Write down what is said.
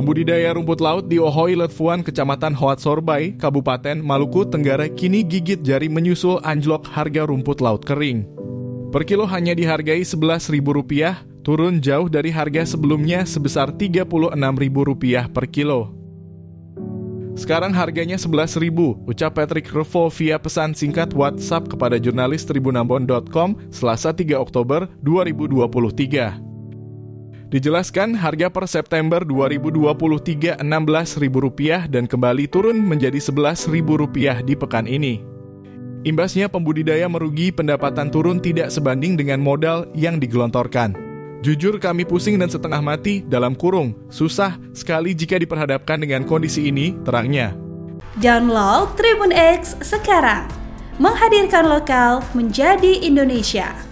Pembudidaya rumput laut di Ohoy Letfuan, Kecamatan Hoat Sorbay, Kabupaten Maluku Tenggara kini gigit jari menyusul anjlok harga rumput laut kering. Per kilo hanya dihargai Rp11.000, turun jauh dari harga sebelumnya sebesar Rp36.000 per kilo. Sekarang harganya Rp11.000, ucap Patrick Revo via pesan singkat WhatsApp kepada jurnalis tribunambon.com Selasa 3 Oktober 2023. Dijelaskan harga per September 2023 Rp16.000 dan kembali turun menjadi Rp11.000 di pekan ini. Imbasnya pembudidaya merugi, pendapatan turun tidak sebanding dengan modal yang digelontorkan. Jujur kami pusing dan setengah mati, dalam kurung, susah sekali jika diperhadapkan dengan kondisi ini, terangnya. Download Tribun X sekarang, menghadirkan lokal menjadi Indonesia.